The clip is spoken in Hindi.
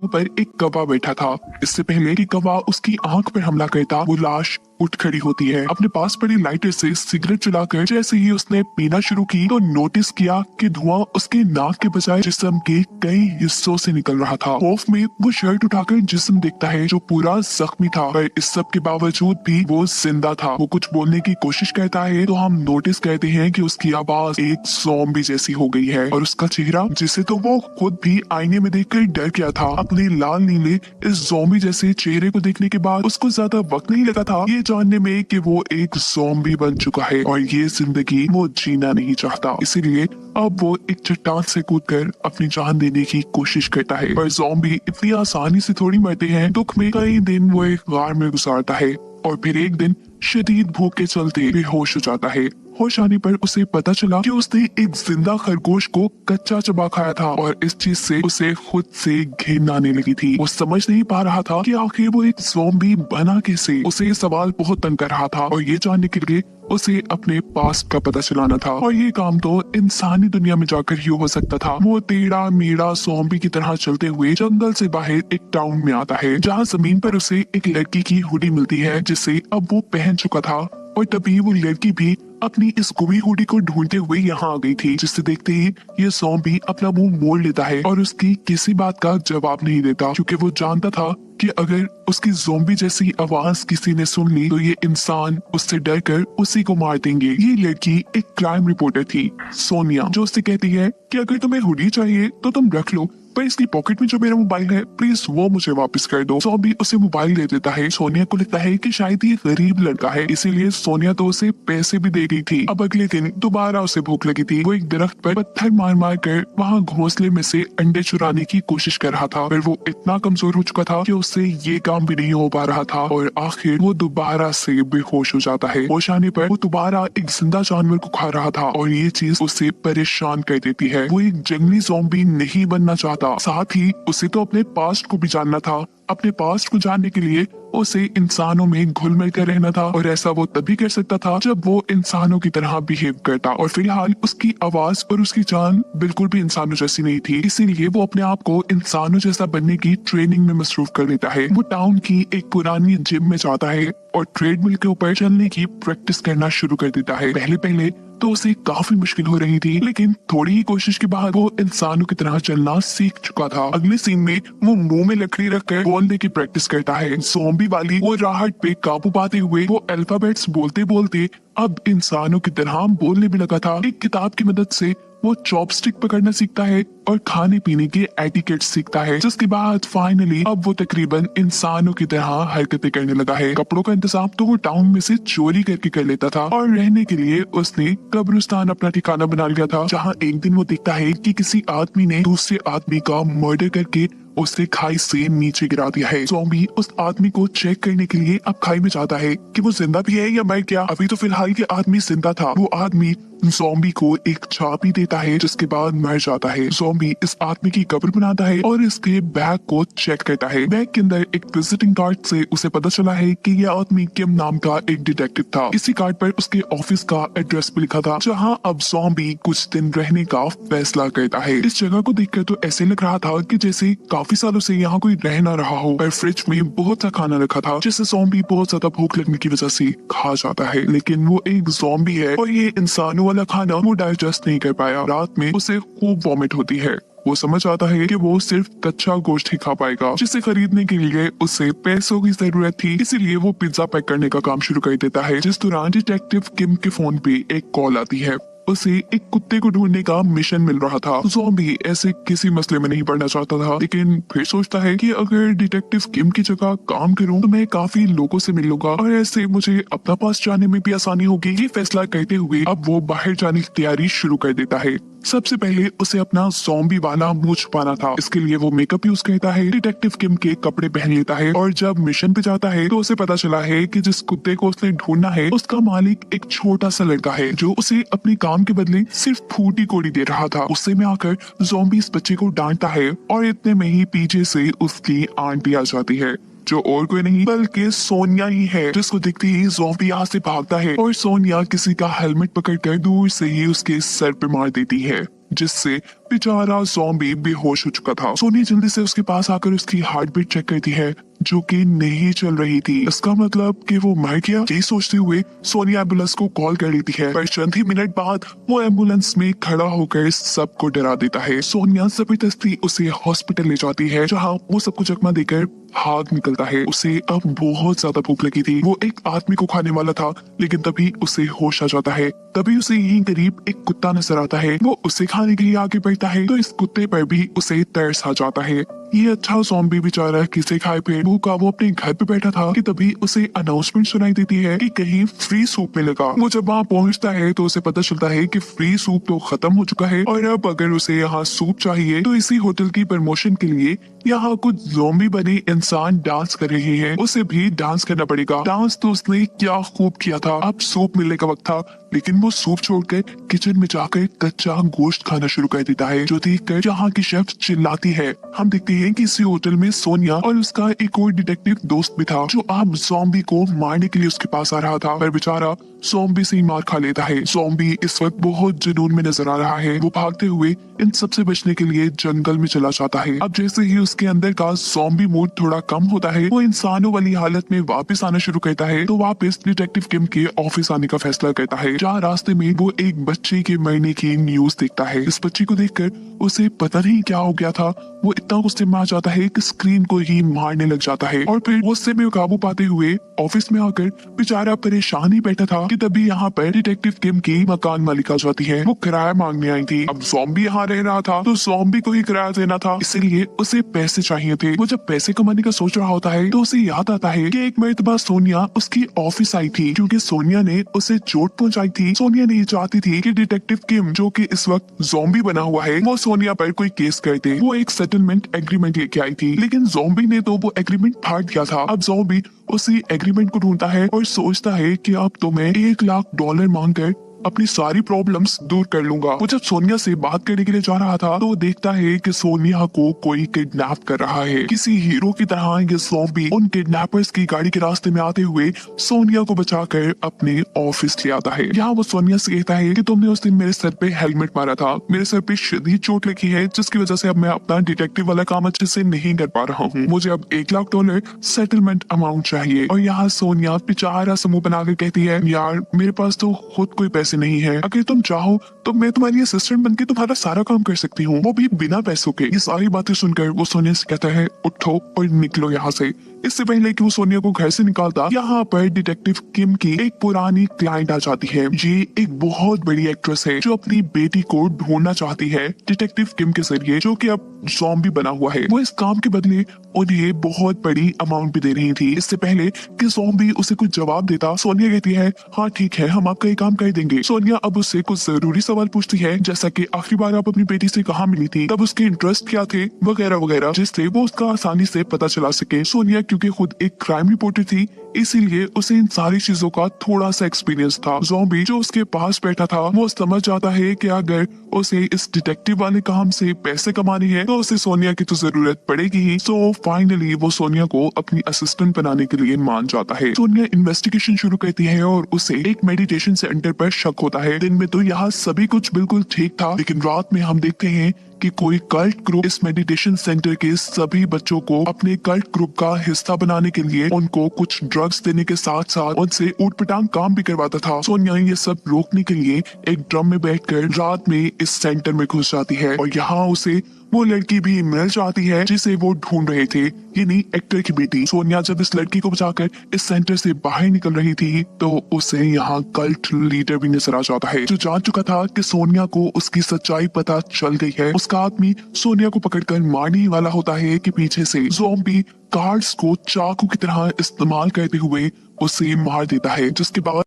पर एक कौवा बैठा था। इससे पहले कि कौवा उसकी आंख पर हमला करता, वो लाश उठ खड़ी होती है। अपने पास पड़ी लाइटर से सिगरेट जलाकर जैसे ही उसने पीना शुरू की तो नोटिस किया कि धुआं उसके नाक के बजाय जिस्म के कई हिस्सों से निकल रहा था। खौफ में वो शर्ट उठाकर जिस्म देखता है जो पूरा जख्मी था, पर इस सब के बावजूद भी वो जिंदा था। वो कुछ बोलने की कोशिश करता है तो हम नोटिस करते हैं कि उसकी आवाज एक ज़ॉम्बी जैसी हो गई है और उसका चेहरा, जिसे तो वो खुद भी आईने में देखकर डर गया था, अपने लाल नीले इस ज़ॉम्बी जैसे चेहरे को देखने के बाद उसको ज्यादा वक्त नहीं लगा था ये जानने में कि वो एक ज़ॉम्बी बन चुका है और ये जिंदगी वो जीना नहीं चाहता। इसीलिए अब वो एक चट्टान से कूदकर अपनी जान देने की कोशिश करता है। पर ज़ॉम्बी इतनी आसानी से थोड़ी मरते हैं। दुख में कई दिन वो एक गार में गुजारता है और फिर एक दिन शदीद भूख के चलते बेहोश हो जाता है। होश आने पर उसे पता चला कि उसने एक जिंदा खरगोश को कच्चा चबा खाया था और इस चीज से उसे खुद से घिन आने लगी थी। वो समझ नहीं पा रहा था कि आखिर वो एक ज़ॉम्बी बना कैसे। उसे ये सवाल बहुत तंग कर रहा था और ये जानने के लिए उसे अपने पास्ट का पता चलाना था और ये काम तो इंसानी दुनिया में जाकर ही हो सकता था। वो टेढ़ा मेढ़ा ज़ॉम्बी की तरह चलते हुए जंगल से बाहर एक टाउन में आता है जहाँ जमीन पर उसे एक लड़की की हुडी मिलती है जिसे अब वो पहन चुका था। और तभी वो लड़की भी अपनी इस गुमी हुडी को ढूंढते हुए यहाँ आ गई थी, जिसे देखते ही ये ज़ॉम्बी अपना मुंह मोड़ लेता है और उसकी किसी बात का जवाब नहीं देता, क्योंकि वो जानता था कि अगर उसकी ज़ॉम्बी जैसी आवाज किसी ने सुन ली तो ये इंसान उससे डरकर उसी को मार देंगे। ये लड़की एक क्राइम रिपोर्टर थी, सोनिया, जो उससे कहती है कि अगर तुम्हें हुडी चाहिए तो तुम रख लो, पर इसकी पॉकेट में जो मेरा मोबाइल है प्लीज वो मुझे वापस कर दो। ज़ॉम्बी उसे मोबाइल दे देता है। सोनिया को लगता है कि शायद ये गरीब लड़का है, इसीलिए सोनिया तो उसे पैसे भी दे गई थी। अब अगले दिन दोबारा उसे भूख लगी थी। वो एक दरख्त पर पत्थर मार मार कर वहाँ घोंसले में से अंडे चुराने की कोशिश कर रहा था, पर वो इतना कमजोर हो चुका था कि उससे ये काम भी नहीं हो पा रहा था और आखिर वो दोबारा से बेहोश हो जाता है। होश आने पर वो दोबारा एक जिंदा जानवर को खा रहा था और ये चीज उसे परेशान कर देती है। वो एक जंगली ज़ॉम्बी नहीं बनना चाहता, साथ ही उसे तो अपने पास्ट को भी जानना था। अपने पास्ट को जानने के लिए उसे इंसानों में घुल मिल कर रहना था और ऐसा वो तभी कर सकता था जब वो इंसानों की तरह बिहेव करता। और फिलहाल उसकी आवाज और उसकी जान बिल्कुल भी इंसानों जैसी नहीं थी, इसीलिए वो अपने आप को इंसानों जैसा बनने की ट्रेनिंग में मसरूफ कर लेता है। वो टाउन की एक पुरानी जिम में जाता है और ट्रेडमिल के ऊपर चलने की प्रैक्टिस करना शुरू कर देता है। पहले पहले तो उसे काफी मुश्किल हो रही थी, लेकिन थोड़ी ही कोशिश के बाद वो इंसानों की तरह चलना सीख चुका था। अगले सीन में वो मुंह में लकड़ी रखकर बोलने की प्रैक्टिस करता है। ज़ॉम्बी वाली वो राहत पे काबू पाते हुए वो अल्फाबेट्स बोलते बोलते अब इंसानों की तरह बोलने भी लगा था। एक किताब की मदद से वो चॉपस्टिक पकड़ना सीखता है और खाने पीने के एटिकेट सीखता है, जिसके बाद फाइनली अब वो तकरीबन इंसानों की तरह हरकतें करने लगा है। कपड़ों का इंतजाम तो वो टाउन में से चोरी करके कर लेता था और रहने के लिए उसने कब्रिस्तान अपना ठिकाना बना लिया था, जहाँ एक दिन वो देखता है कि किसी आदमी ने दूसरे आदमी का मर्डर करके उसे खाई से नीचे गिरा दिया है। ज़ॉम्बी उस आदमी को चेक करने के लिए अब खाई में जाता है कि वो जिंदा भी है या मर गया। अभी तो फिलहाल ये आदमी जिंदा था। वो आदमी ज़ॉम्बी को एक चाबी देता है, जिसके बाद मर जाता है। ज़ॉम्बी इस आदमी की कब्र बनाता है और इसके बैग को चेक करता है। बैग के अंदर एक विजिटिंग कार्ड से उसे पता चला है कि यह आदमी किम नाम का एक डिटेक्टिव था। इसी कार्ड पर उसके ऑफिस का एड्रेस भी लिखा था, जहाँ अब ज़ॉम्बी कुछ दिन रहने का फैसला करता है। इस जगह को देखकर तो ऐसे लग रहा था कि जैसे काफी सालों से यहाँ कोई रह ना रहा हो, पर फ्रिज में बहुत सा खाना रखा था जिसे ज़ॉम्बी बहुत ज्यादा भूख लगने की वजह से खा जाता है। लेकिन वो एक ज़ॉम्बी है और ये इंसानों वाला खाना वो डाइजेस्ट नहीं कर पाया। रात में उसे खूब वॉमिट होती है। वो समझ आता है कि वो सिर्फ कच्चा गोश्त ही खा पाएगा, जिसे खरीदने के लिए उसे पैसों की जरूरत थी। इसीलिए वो पिज्जा पैक करने का काम शुरू कर देता है। जिस दौरान डिटेक्टिव किम के फोन पे एक कॉल आती है। उसे एक कुत्ते को ढूंढने का मिशन मिल रहा था। ज़ॉम्बी ऐसे किसी मसले में नहीं पड़ना चाहता था, लेकिन फिर सोचता है कि अगर डिटेक्टिव किम की जगह काम करूं तो मैं काफी लोगों से मिल लूंगा और ऐसे मुझे अपना पास जाने में भी आसानी होगी। ये फैसला करते हुए अब वो बाहर जाने की तैयारी शुरू कर देता है। सबसे पहले उसे अपना ज़ॉम्बी वाला मुंह छुपाना था। इसके लिए वो मेकअप यूज करता है, डिटेक्टिव किम के कपड़े पहन लेता है और जब मिशन पे जाता है तो उसे पता चला है कि जिस कुत्ते को उसने ढूंढना है उसका मालिक एक छोटा सा लड़का है जो उसे अपने काम के बदले सिर्फ फूटी कोड़ी दे रहा था। गुस्से में आकर ज़ॉम्बी इस बच्चे को डांटता है और इतने में ही पीछे से उसकी आंटी आ जाती है, जो और कोई नहीं बल्कि सोनिया ही है, जिसको दिखते ही ज़ॉम्बी यहाँ से भागता है और सोनिया किसी का हेलमेट पकड़कर दूर से ही उसके सर पे मार देती है, जिससे बेचारा ज़ॉम्बी बेहोश हो चुका था। सोनिया जल्दी से उसके पास आकर उसकी हार्ट बीट चेक करती है, जो कि नहीं चल रही थी। इसका मतलब कि वो मर गया। यही सोचते हुए सोनिया एम्बुलेंस को कॉल कर लेती है, पर चंद ही मिनट बाद वो एम्बुलेंस में खड़ा होकर सबको डरा देता है। सोनिया जबरदस्ती उसे हॉस्पिटल ले जाती है, जहाँ वो सबको चकमा देकर भाग निकलता है। उसे अब बहुत ज्यादा भूख लगी थी। वो एक आदमी को खाने वाला था, लेकिन तभी उसे होश आ जाता है। तभी उसे यहीं करीब एक कुत्ता नजर आता है। वो उसे खाने के लिए आगे बढ़ता है तो इस कुत्ते पर भी उसे तरस आ जाता है। ये अच्छा ज़ॉम्बी बेचारा किसे खाए पेट भूखा वो अपने घर पे बैठा था कि तभी उसे अनाउंसमेंट सुनाई देती है कि कहीं फ्री सूप मिलेगा। वो जब वहाँ पहुँचता है तो उसे पता चलता है कि फ्री सूप तो खत्म हो चुका है और अब अगर उसे यहाँ सूप चाहिए तो इसी होटल की प्रमोशन के लिए यहाँ कुछ ज़ॉम्बी बने इंसान डांस कर रहे हैं, उसे भी डांस करना पड़ेगा। डांस तो उसने क्या खूब किया था। अब सूप मिलने का वक्त था, लेकिन वो सूप छोड़कर किचन में जाकर कच्चा गोश्त खाना शुरू कर देता है, जो देखकर यहाँ की शेफ चिल्लाती है। हम देखते हैं कि इसी होटल में सोनिया और उसका एक और डिटेक्टिव दोस्त भी था, जो अब ज़ॉम्बी को मारने के लिए उसके पास आ रहा था, पर बेचारा ज़ॉम्बी से ही मार खा लेता है। ज़ॉम्बी इस वक्त बहुत जुनून में नजर आ रहा है। वो भागते हुए इन सबसे बचने के लिए जंगल में चला जाता है। अब जैसे ही उसके अंदर का ज़ॉम्बी मूड थोड़ा कम होता है, वो इंसानों वाली हालत में वापस आना शुरू करता है, तो वापस डिटेक्टिव किम के ऑफिस आने का फैसला करता है, जहाँ रास्ते में वो एक बच्चे के मरने की न्यूज देखता है। इस बच्चे को देखकर उसे पता नहीं क्या हो गया था, वो इतना गुस्से में आ जाता है कि स्क्रीन को ही मारने लग जाता है और फिर गुस्से में काबू पाते हुए ऑफिस में आकर बेचारा परेशान ही बैठा था कि तभी यहाँ पर डिटेक्टिव किम की मकान मालिक आ जाती है। वो किराया मांगने आई थी। अब ज़ॉम्बी यहाँ रह रहा था तो ज़ॉम्बी को ही किराया देना था, इसलिए उसे पैसे चाहिए थे। वो जब पैसे कमाने का सोच रहा होता है तो उसे याद आता है कि एक मरतबा सोनिया उसकी ऑफिस आई थी, क्योंकि सोनिया ने उसे चोट पहुंचाई थी। सोनिया नहीं चाहती थी कि डिटेक्टिव किम, जो कि इस वक्त ज़ॉम्बी बना हुआ है, वो सोनिया पर कोई केस करते। वो एक सेटलमेंट एग्रीमेंट लेके आई थी, लेकिन ज़ॉम्बी ने तो वो एग्रीमेंट फाड़ दिया था। अब ज़ॉम्बी उसी एग्रीमेंट को ढूंढता है और सोचता है कि अब तो मैं $1 लाख मांगकर अपनी सारी प्रॉब्लम्स दूर कर लूंगा। वो जब सोनिया से बात करने के लिए जा रहा था तो वो देखता है कि सोनिया को कोई किडनैप कर रहा है। किसी हीरो की तरह ये ज़ॉम्बी उन किडनैपर्स की गाड़ी के रास्ते में आते हुए सोनिया को बचाकर अपने ऑफिस ले आता है। यहाँ वो सोनिया से कहता है कि तुमने उस दिन मेरे सर पे हेलमेट मारा था, मेरे सर पे शदीद चोट लगी है, जिसकी वजह से अब मैं अपना डिटेक्टिव वाला काम अच्छे से नहीं कर पा रहा हूँ। मुझे अब $1 लाख सेटलमेंट अमाउंट चाहिए। और यहाँ सोनिया बेचारा समूह बनाकर कहती है, यार मेरे पास तो खुद कोई पैसे नहीं है, अगर तुम चाहो तो मैं तुम्हारी असिस्टेंट बनके तुम्हारा सारा काम कर सकती हूँ, वो भी बिना पैसों के। ये सारी बातें सुनकर वो सोनिया से कहता है, उठो और निकलो यहाँ से। इससे पहले कि वो सोनिया को घर से निकालता, यहाँ पर डिटेक्टिव किम की एक पुरानी क्लाइंट आ जाती है। ये एक बहुत बड़ी एक्ट्रेस है जो अपनी बेटी को ढूंढना चाहती है डिटेक्टिव किम के जरिए, जो कि अब ज़ॉम्बी बना हुआ है। वो इस काम के बदले उन्हें बहुत बड़ी अमाउंट भी दे रही थी। इससे पहले कि ज़ॉम्बी उसे कुछ जवाब देता, सोनिया कहती है, हाँ ठीक है, हम आपका ये काम कर देंगे। सोनिया अब उससे कुछ जरूरी सवाल पूछती है, जैसा कि आखिरी बार आप अपनी बेटी से कहाँ मिली थी, तब उसके इंटरेस्ट क्या थे, वगैरह वगैरह, जिससे वो उसका आसानी से पता चला सके। सोनिया क्योंकि खुद एक क्राइम रिपोर्टर थी, इसीलिए उसे इन सारी चीजों का थोड़ा सा एक्सपीरियंस था। ज़ॉम्बी जो उसके पास बैठा था वो समझ जाता है कि अगर उसे इस डिटेक्टिव वाले काम से पैसे कमाने हैं तो उसे सोनिया की तो जरूरत पड़ेगी ही। सो फाइनली वो सोनिया को अपनी असिस्टेंट बनाने के लिए मान जाता है। सोनिया इन्वेस्टिगेशन शुरू करती है और उसे एक मेडिटेशन सेंटर पर शक होता है। दिन में तो यहाँ सभी कुछ बिल्कुल ठीक था, लेकिन रात में हम देखते हैं कि कोई कल्ट ग्रुप इस मेडिटेशन सेंटर के सभी बच्चों को अपने कल्ट ग्रुप का हिस्सा बनाने के लिए उनको कुछ ड्रग्स देने के साथ साथ उनसे ऊटपटांग काम भी करवाता था। सोनिया ये सब रोकने के लिए एक ड्रम में बैठकर रात में इस सेंटर में घुस जाती है और यहाँ उसे वो लड़की भी मिल जाती है जिसे वो ढूंढ रहे थे, यानी एक्टर की बेटी। सोनिया जब इस लड़की को बचाकर इस सेंटर से बाहर निकल रही थी तो उसे यहाँ कल्ट लीडर भी नजर आ जाता है, जो जान चुका था कि सोनिया को उसकी सच्चाई पता चल गई है। उसका आदमी सोनिया को पकड़कर मारने ही वाला होता है कि पीछे से ज़ॉम्बी कार्ड्स को चाकू की तरह इस्तेमाल करते हुए उसे मार देता है, जिसके बाद